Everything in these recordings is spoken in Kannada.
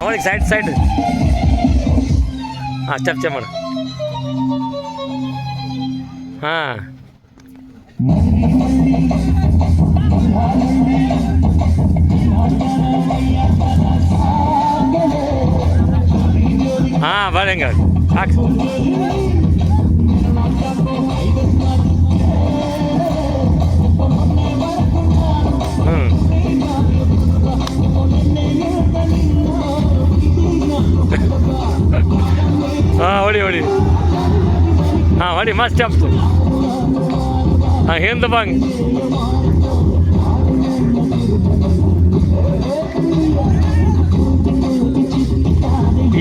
ನೋಡಿ ಸೈಡ್ ಸೈಡ್ ಹಾಂ ಚಪ್ ಮಾಡು ಹಾಂ ಹಾಂ ಬರ್ರಿ ಹೆಂಗೆ ಹಾಕಿ ಹಾಂ ಹೊಡಿ ಹೊಡಿ ಹಾಂ ಹೊಡಿ ಮಸ್ತ್ ಚಪ್ತು ಹಾಂ ಹಿಂದೆ ಬಂಗ್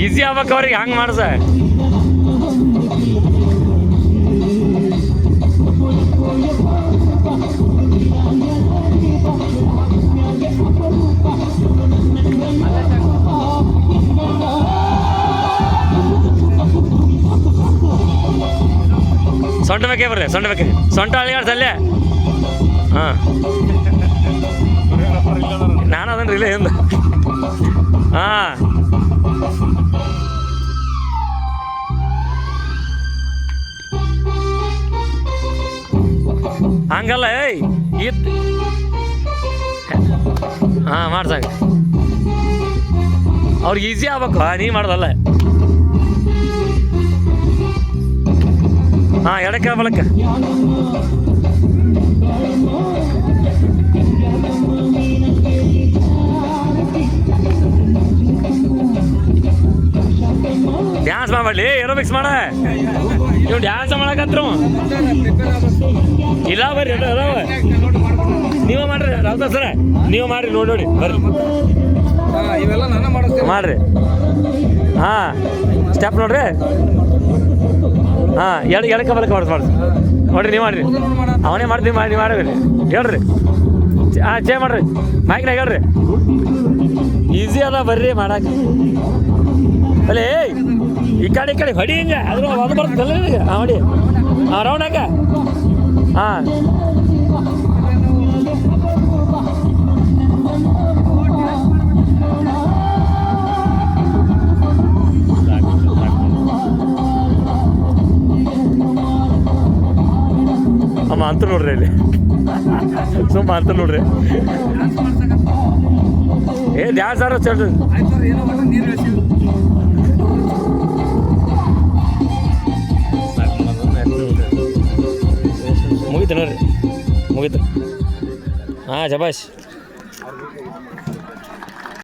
ಈಸಿ ಆಗ್ಬೇಕು ಅವ್ರಿಗೆ ಹಂಗೆ ಮಾಡ್ಸ ಸೊಂಟ ಬೇಕೇ ಬರ್ರಿ ಸೊಂಟ ಬೇಕ್ರಿ ಸೊಂಟ ಅಳಿಗಾಡ್ಸಲ್ಲೇ ಹಾಂ ನಾನು ಅದನ್ರಿ ಇಲ್ಲೇ ಹಿಂದೆ ಹಾಂ ಹಂಗಲ್ಲ ಏಯ್ ಹಾಂ ಮಾಡ್ಸಂಗ ಅವ್ರಿಗೆ ಈಸಿ ಆಗ್ಬೇಕು ನೀ ಮಾಡ್ದಲ್ಲ ಹಾಂ ಎಡಕ್ಕೆ ಬಲಕ್ಕೆ ಡ್ಯಾನ್ಸ್ ಮಾಡಲಿ ಏರೋಬಿಕ್ಸ್ ಮಾಡ ನೀವು ಡ್ಯಾನ್ಸ್ ಮಾಡಕತ್ರು ಇಲ್ಲ ಬರ್ರಿ ಅದಾವ ನೀವೇ ಮಾಡ್ರಿ ರಾವ್ತ ಸರ ನೀವು ಮಾಡ್ರಿ ನೋಡಿ ಬರ್ರಿ ಇವೆಲ್ಲ ನಾನು ಮಾಡಿಸ್ತೀನಿ ಮಾಡ್ರಿ ಹಾಂ ಸ್ಟೆಪ್ ನೋಡ್ರಿ ಹಾಂ ಎಡಕ್ಕೆ ಬಲಕ್ಕೆ ಮಾಡಿಸ್ ನೋಡ್ರಿ ನೀವು ಮಾಡ್ರಿ ಅವನೇ ಮಾಡ್ತೀವಿ ಮಾಡಿ ಮಾಡ್ರಿ ಹೇಳ್ರಿ ಹಾಂ ಚೇ ಮಾಡ್ರಿ ಮೈಕ್ನಾಗ ಹೇಳ್ರಿ ಈಸಿ ಅದ ಬರ್ರಿ ಮಾಡಕ್ಕೆ ಅಲ್ಲೇ ಈ ಕಡೆ ಹೊಡಿ ಹಿಂಗೆ ಅದ್ರ ಅದು ಬರ್ತಲ್ಲ ನಿನಗೆ ಹಾಂ ಹೊಡಿ ಹಾಂ ರೌಂಡ್ ಹಾಕ ಹಾಂ ಅಮ್ಮ ಅಂತ ನೋಡ್ರಿ ಇಲ್ಲಿ ಸುಮ್ಮ ಅಂತ ನೋಡ್ರಿ ಏ ಡ್ಯಾನ್ಸ್ ಆಡೋ ಚಲ್ ಮುಗೀತು ನೋಡ್ರಿ ಮುಗೀತು ಹಾಂ ಶಬಾಷ್